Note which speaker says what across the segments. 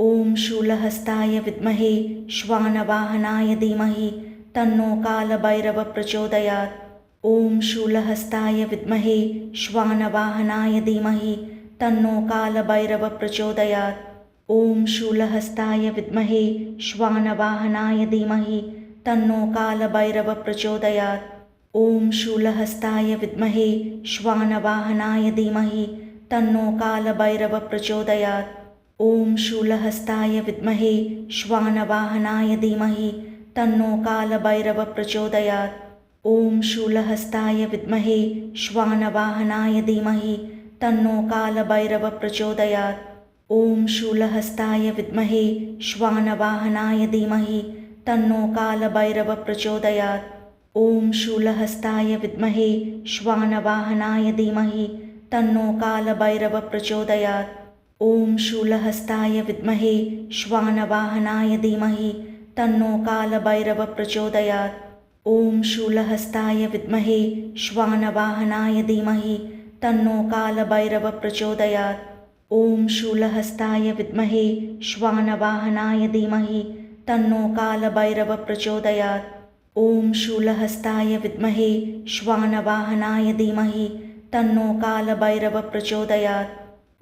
Speaker 1: ॐ शूलहस्ताय विद्महे श्वानवाहनाय धीमहि तन्नो कालभैरवः प्रचोदयात्। ॐ शूलहस्ताय विद्महे श्वानवाहनाय धीमहि तन्नो कालभैरवः प्रचोदयात्। ॐ शूलहस्ताय विद्महे श्वानवाहनाय धीमहि तन्नो कालभैरवः प्रचोदयात्। ॐ शूलहस्ताय विद्महे श्वानवाहनाय धीमहि तन्नो कालभैरवः प्रचोदयात्। ॐ शूलहस्ताय विद्महे श्वानवाहनाय धीमहि तन्नो कालभैरवः प्रचोदयात्। ॐ शूलहस्ताय विद्महे श्वानवाहनाय धीमहि तन्नो कालभैरवः प्रचोदयात्। ॐ शूलहस्ताय विद्महे श्वानवाहनाय धीमहि तन्नो कालभैरवः प्रचोदयात्। ॐ शूलहस्ताय विद्महे श्वानवाहनाय धीमहि तन्नो कालभैरवः प्रचोदयात्। ॐ शूलहस्ताय विद्महे श्वानवाहनाय धीमहि तन्नो कालभैरवः प्रचोदयात्। ॐ शूलहस्ताय विद्महे श्वानवाहनाय धीमहि तन्नो कालभैरवः प्रचोदयात्। ॐ शूलहस्ताय विद्महे श्वानवाहनाय धीमहि तन्नो कालभैरवः प्रचोदयात्। ॐ शूलहस्ताय विद्महे श्वानवाहनाय धीमहि तन्नो कालभैरवः प्रचोदयात्।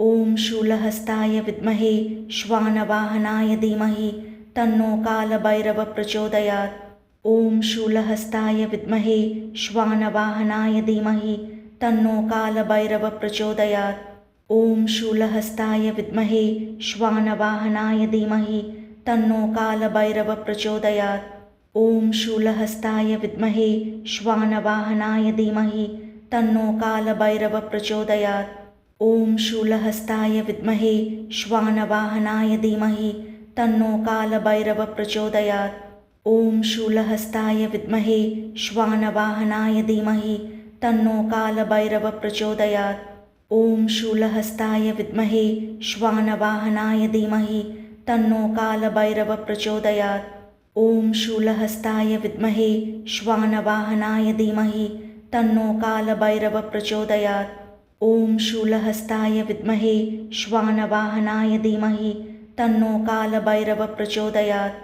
Speaker 1: ॐ शूलहस्ताय विद्महे श्वानवाहनाय धीमहि तन्नो कालभैरवः प्रचोदयात्। ॐ शूलहस्ताय विद्महे श्वानवाहनाय धीमहि तन्नो कालभैरवः प्रचोदयात्। ॐ शूलहस्ताय विद्महे श्वानवाहनाय धीमहि तन्नो कालभैरवः प्रचोदयात्। ॐ शूलहस्ताय विद्महे श्वानवाहनाय धीमहि तन्नो कालभैरवः प्रचोदयात्। ॐ शूलहस्ताय विद्महे श्वानवाहनाय धीमहि तन्नो कालभैरवः प्रचोदयात्। ॐ शूलहस्ताय विद्महे श्वानवाहनाय धीमहि तन्नो कालभैरवः प्रचोदयात्। ॐ शूलहस्ताय विद्महे श्वानवाहनाय धीमहि तन्नो कालभैरवः प्रचोदयात्। ॐ शूलहस्ताय विद्महे श्वानवाहनाय धीमहि तन्नो कालभैरवः प्रचोदयात्। ॐ शूलहस्ताय विद्महे श्वानवाहनाय धीमहि तन्नो कालभैरवः प्रचोदयात्। ॐ शूलहस्ताय विद्महे श्वानवाहनाय धीमहि तन्नो कालभैरवः प्रचोदयात्।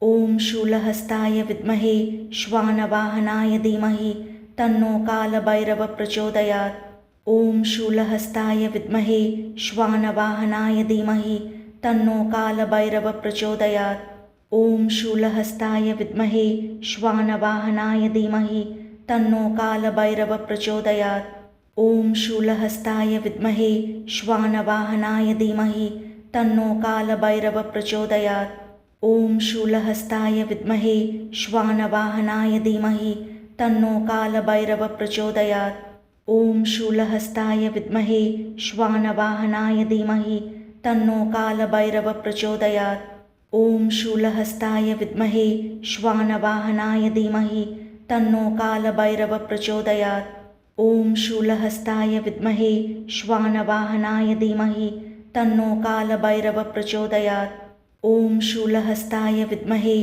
Speaker 1: ॐ शूलहस्ताय विद्महे श्वानवाहनाय धीमहि तन्नो कालभैरवः प्रचोदयात्। ॐ शूलहस्ताय विद्महे श्वानवाहनाय धीमहि तन्नो कालभैरवः प्रचोदयात्। ॐ शूलहस्ताय विद्महे श्वानवाहनाय धीमहि तन्नो कालभैरवः प्रचोदयात्। ॐ शूलहस्ताय विद्महे श्वानवाहनाय धीमहि तन्नो कालभैरवः प्रचोदयात्। ॐ शूलहस्ताय विद्महे श्वानवाहनाय धीमहि तन्नो कालभैरवः प्रचोदयात्। ॐ शूलहस्ताय विद्महे श्वानवाहनाय धीमहि तन्नो कालभैरवः प्रचोदयात्। ॐ शूलहस्ताय विद्महे श्वानवाहनाय धीमहि तन्नो कालभैरवः प्रचोदयात्। ॐ शूलहस्ताय विद्महे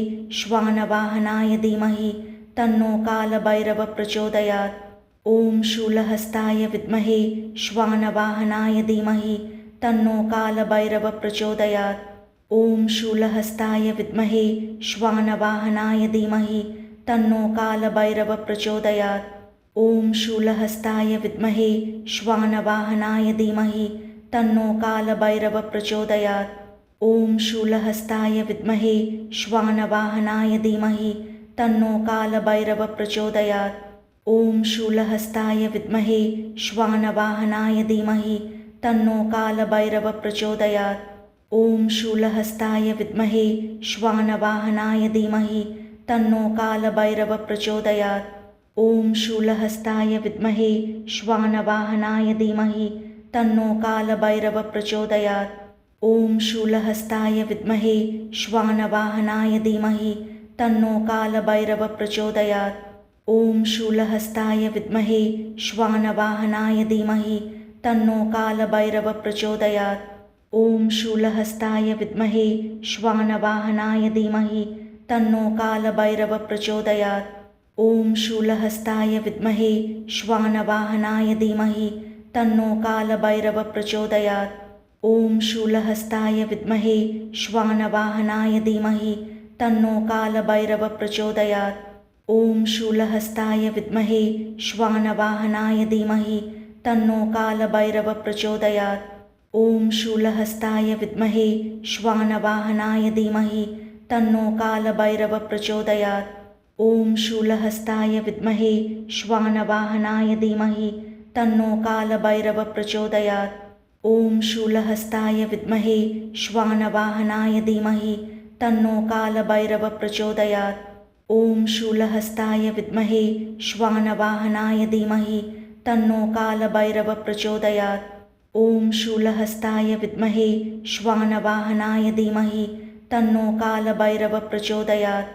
Speaker 1: श्वानवाहनाय धीमहि तन्नो कालभैरवः प्रचोदयात्। ॐ शूलहस्ताय विद्महे श्वानवाहनाय धीमहि तन्नो कालभैरवः प्रचोदयात्। ॐ शूलहस्ताय विद्महे श्वानवाहनाय धीमहि तन्नो कालभैरवः प्रचोदयात्। ॐ शूलहस्ताय विद्महे श्वानवाहनाय धीमहि तन्नो कालभैरवः प्रचोदयात्। ॐ शूलहस्ताय विद्महे श्वानवाहनाय धीमहि तन्नो कालभैरवः प्रचोदयात्। ॐ शूलहस्ताय विद्महे श्वानवाहनाय धीमहि तन्नो कालभैरवः प्रचोदयात्। ॐ शूलहस्ताय विद्महे श्वानवाहनाय धीमहि तन्नो कालभैरवः प्रचोदयात्। ॐ शूलहस्ताय विद्महे श्वानवाहनाय धीमहि तन्नो कालभैरवः प्रचोदयात्। ॐ शूलहस्ताय विद्महे श्वानवाहनाय धीमहि तन्नो कालभैरवः प्रचोदयात्। ॐ शूलहस्ताय विद्महे श्वानवाहनाय धीमहि तन्नो कालभैरवः प्रचोदयात्। ॐ शूलहस्ताय विद्महे श्वानवाहनाय धीमहि तन्नो कालभैरवः प्रचोदयात्। ॐ शूलहस्ताय विद्महे श्वानवाहनाय धीमहि तन्नो कालभैरवः प्रचोदयात्। ॐ शूलहस्ताय विद्महे श्वानवाहनाय धीमहि तन्नो कालभैरव प्रचोदयात्। ॐ शूलहस्ताय विद्महे श्वानवाहनाय धीमहि तन्नो कालभैरव प्रचोदयात्। ॐ शूलहस्ताय विद्महे श्वानवाहनाय धीमहि तन्नो कालभैरव प्रचोदयात्। ॐ शूलहस्ताय विद्महे श्वानवाहनाय धीमहि तन्नो कालभैरव प्रचोदयात्। ॐ शूलहस्ताय विद्महे श्वानवाहनाय धीमहि तन्नो कालभैरव प्रचोदयात्। ॐ शूलहस्ताय विद्महे श्वानवाहनाय धीमहि तन्नो कालभैरव प्रचोदयात्। ॐ शूलहस्ताय विद्महे श्वानवाहनाय धीमहि तन्नो कालभैरव प्रचोदयात्।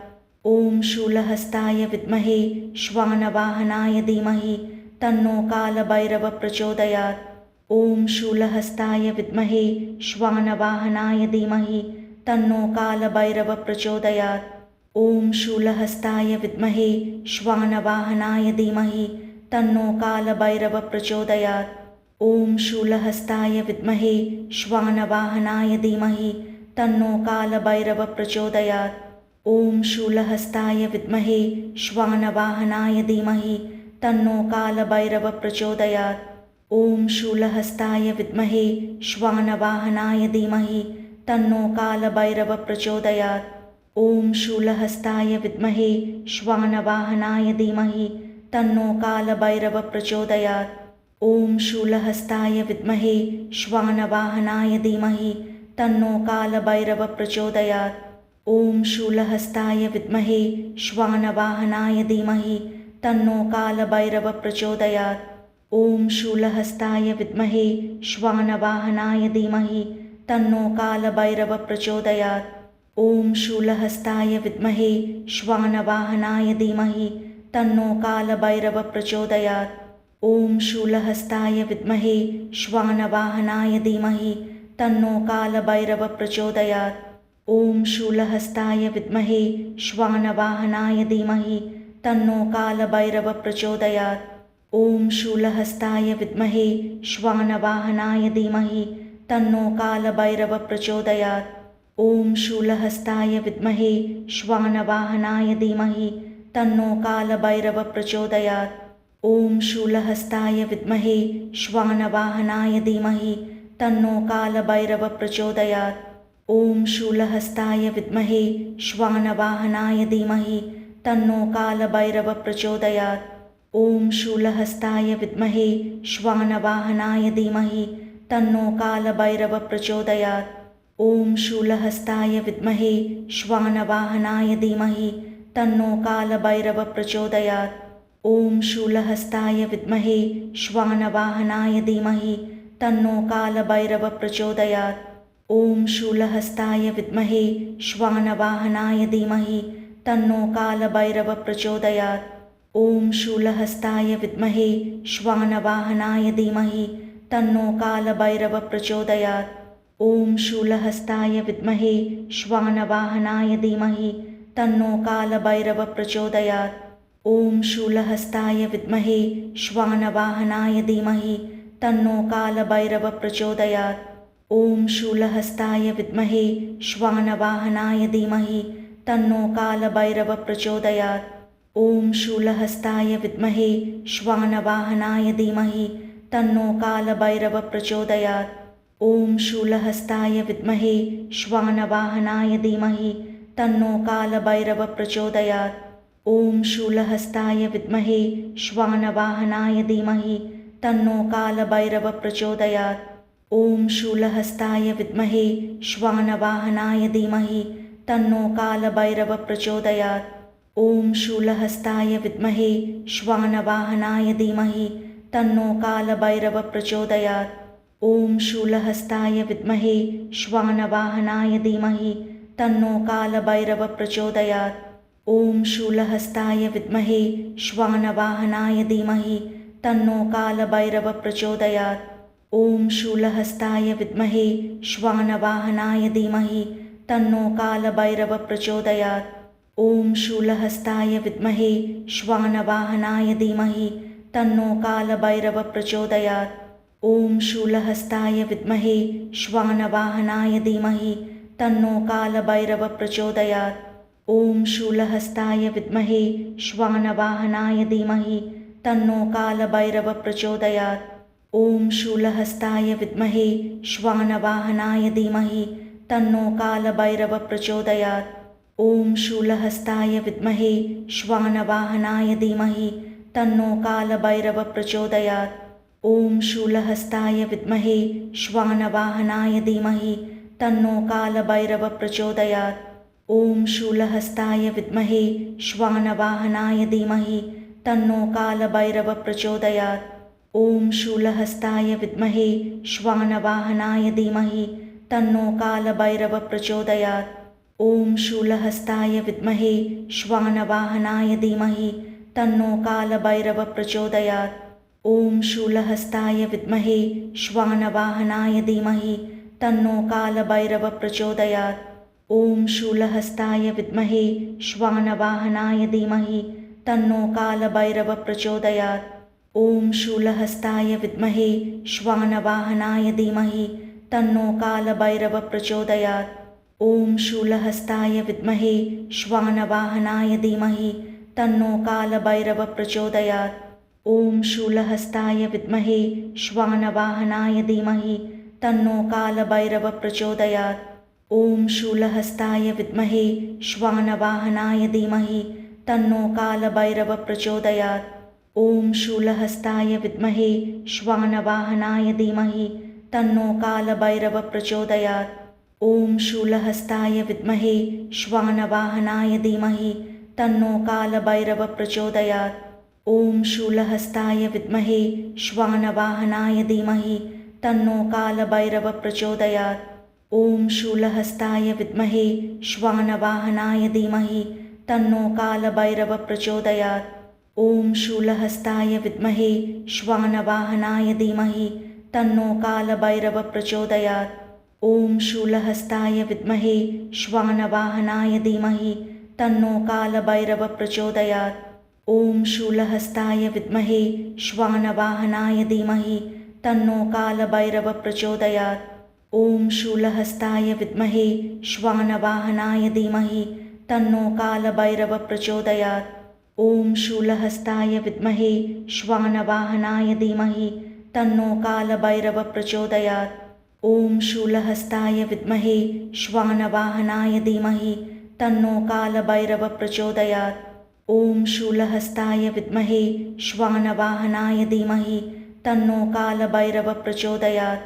Speaker 1: ॐ शूलहस्ताय विद्महे श्वानवाहनाय धीमहि तन्नो कालभैरव प्रचोदयात्। ॐ शूलहस्ताय विद्महे श्वानवाहनाय धीमहि तन्नो कालभैरव प्रचोदयात्। ॐ शूलहस्ताय विद्महे श्वानवाहनाय धीमहि तन्नो कालभैरव प्रचोदयात्। ॐ शूलहस्ताय विद्महे श्वानवाहनाय धीमहि तन्नो कालभैरव प्रचोदयात्। ॐ शूलहस्ताय विद्महे श्वानवाहनाय धीमहि तन्नो कालभैरव प्रचोदयात्। ॐ शूलहस्ताय विद्महे श्वानवाहनाय धीमहि तन्नो कालभैरव प्रचोदयात्। ॐ शूलहस्ताय विद्महे श्वानवाहनाय धीमहि तन्नो कालभैरव प्रचोदयात्। ॐ शूलहस्ताय विद्महे श्वानवाहनाय धीमहि तन्नो कालभैरव प्रचोदयात्। ॐ शूलहस्ताय विद्महे श्वानवाहनाय धीमहि तन्नो कालभैरव प्रचोदयात्। ॐ शूलहस्ताय विद्महे श्वानवाहनाय धीमहि तन्नो कालभैरव प्रचोदयात्। ॐ शूलहस्ताय विद्महे श्वानवाहनाय धीमहि तन्नो कालभैरव प्रचोदयात्। ॐ शूलहस्ताय विद्महे श्वानवाहनाय धीमहि तन्नो कालभैरव प्रचोदयात्। ॐ शूलहस्ताय विद्महे श्वानवाहनाय धीमहि तन्नो कालभैरव प्रचोदयात्। ॐ शूलहस्ताय विद्महे श्वानवाहनाय धीमहि तन्नो कालभैरव प्रचोदयात्। ॐ शूलहस्ताय विद्महे श्वानवाहनाय धीमहि तन्नो कालभैरव प्रचोदयात्। ॐ शूलहस्ताय विद्महे श्वानवाहनाय धीमहि तन्नो कालभैरव प्रचोदयात्। ॐ शूलहस्ताय विद्महे श्वानवाहनाय धीमहि तन्नो कालभैरव प्रचोदयात्। ॐ शूलहस्ताय विद्महे श्वानवाहनाय धीमहि तन्नो कालभैरव प्रचोदयात्। ॐ शूलहस्ताय विद्महे श्वानवाहनाय धीमहि तन्नो कालभैरव प्रचोदयात्। ॐ शूलहस्ताय विद्महे श्वानवाहनाय धीमहि तन्नो कालभैरव प्रचोदयात्। ॐ शूलहस्ताय विद्महे श्वानवाहनाय धीमहि तन्नो कालभैरव प्रचोदयात्। ॐ शूलहस्ताय विद्महे श्वानवाहनाय धीमहि तन्नो कालभैरव प्रचोदयात्। ॐ शूलहस्ताय विद्महे श्वानवाहनाय धीमहि तन्नो कालभैरव प्रचोदयात्। ॐ शूलहस्ताय विद्महे श्वानवाहनाय धीमहि तन्नो कालभैरव प्रचोदयात्। ॐ शूलहस्ताय विद्महे श्वानवाहनाय धीमहि तन्नो कालभैरव प्रचोदयात्। ॐ शूलहस्ताय विद्महे श्वानवाहनाय धीमहि तन्नो कालभैरव प्रचोदयात्। ॐ शूलहस्ताय विद्महे श्वानवाहनाय धीमहि तन्नो कालभैरव प्रचोदयात्। ॐ शूलहस्ताय विद्महे श्वानवाहनाय धीमहि तन्नो कालभैरव प्रचोदयात्। ॐ शूलहस्ताय विद्महे श्वानवाहनाय धीमहि तन्नो कालभैरव प्रचोदयात्। ॐ शूलहस्ताय विद्महे श्वानवाहनाय धीमहि तन्नो कालभैरव प्रचोदयात्। ॐ शूलहस्ताय विद्महे श्वानवाहनाय धीमहि तन्नो कालभैरव प्रचोदयात्। ॐ शूलहस्ताय विद्महे श्वानवाहनाय धीमहि तन्नो कालभैरव प्रचोदयात्। ॐ शूलहस्ताय विद्महे श्वानवाहनाय धीमहि तन्नो कालभैरव प्रचोदयात्। ॐ शूलहस्ताय विद्महे श्वानवाहनाय धीमहि तन्नो कालभैरव प्रचोदयात्। ॐ शूलहस्ताय विद्महे श्वानवाहनाय धीमहि तन्नो कालभैरवः प्रचोदयात्। ॐ शूलहस्ताय विद्महे श्वानवाहनाय धीमहि तन्नो कालभैरवः प्रचोदयात्। ॐ शूलहस्ताय विद्महे श्वानवाहनाय धीमहि तन्नो कालभैरवः प्रचोदयात्। ॐ शूलहस्ताय विद्महे श्वानवाहनाय धीमहि तन्नो कालभैरवः प्रचोदयात्। ॐ शूलहस्ताय विद्महे श्वानवाहनाय धीमहि तन्नो कालभैरवः प्रचोदयात्। ॐ शूलहस्ताय विद्महे श्वानवाहनाय धीमहि तन्नो कालभैरवः प्रचोदयात्। ॐ शूलहस्ताय विद्महे श्वानवाहनाय धीमहि तन्नो कालभैरवः प्रचोदयात्। ॐ शूलहस्ताय विद्महे श्वानवाहनाय धीमहि तन्नो कालभैरवः प्रचोदयात्। ॐ शूलहस्ताय विद्महे श्वानवाहनाय धीमहि तन्नो कालभैरवः प्रचोदयात्। ॐ शूलहस्ताय विद्महे श्वानवाहनाय धीमहि तन्नो कालभैरवः प्रचोदयात्। ॐ शूलहस्ताय विद्महे श्वानवाहनाय धीमहि तन्नो कालभैरवः प्रचोदयात्। ॐ शूलहस्ताय विद्महे श्वानवाहनाय धीमहि तन्नो कालभैरवः प्रचोदयात्। ॐ शूलहस्ताय विद्महे श्वानवाहनाय धीमहि तन्नो कालभैरवः प्रचोदयात्। ॐ शूलहस्ताय विद्महे श्वानवाहनाय धीमहि तन्नो कालभैरवः प्रचोदयात्। ॐ शूलहस्ताय विद्महे श्वानवाहनाय धीमहि तन्नो कालभैरवः प्रचोदयात्। ॐ शूलहस्ताय विद्महे श्वानवाहनाय धीमहि तन्नो कालभैरवः प्रचोदयात्। ॐ शूलहस्ताय विद्महे श्वानवाहनाय धीमहि तन्नो कालभैरवः प्रचोदयात्। ॐ शूलहस्ताय विद्महे श्वानवाहनाय धीमहि तन्नो कालभैरवः प्रचोदयात्। ॐ शूलहस्ताय विद्महे श्वानवाहनाय धीमहि तन्नो कालभैरवः प्रचोदयात्। ॐ शूलहस्ताय विद्महे श्वानवाहनाय धीमहि तन्नो कालभैरवः प्रचोदयात्। ॐ शूलहस्ताय विद्महे श्वानवाहनाय धीमहि तन्नो कालभैरवः प्रचोदयात्। ॐ शूलहस्ताय विद्महे श्वानवाहनाय धीमहि तन्नो कालभैरवः प्रचोदयात्। ॐ शूलहस्ताय विद्महे श्वानवाहनाय धीमहि तन्नो कालभैरवः प्रचोदयात्। ॐ शूलहस्ताय विद्महे श्वानवाहनाय धीमहि तन्नो कालभैरवः प्रचोदयात्। ॐ शूलहस्ताय विद्महे श्वानवाहनाय धीमहि तन्नो कालभैरवः प्रचोदयात्।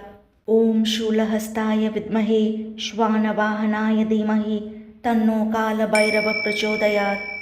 Speaker 1: ॐ शूलहस्ताय विद्महे श्वानवाहनाय धीमहि तन्नो कालभैरवः प्रचोदयात्।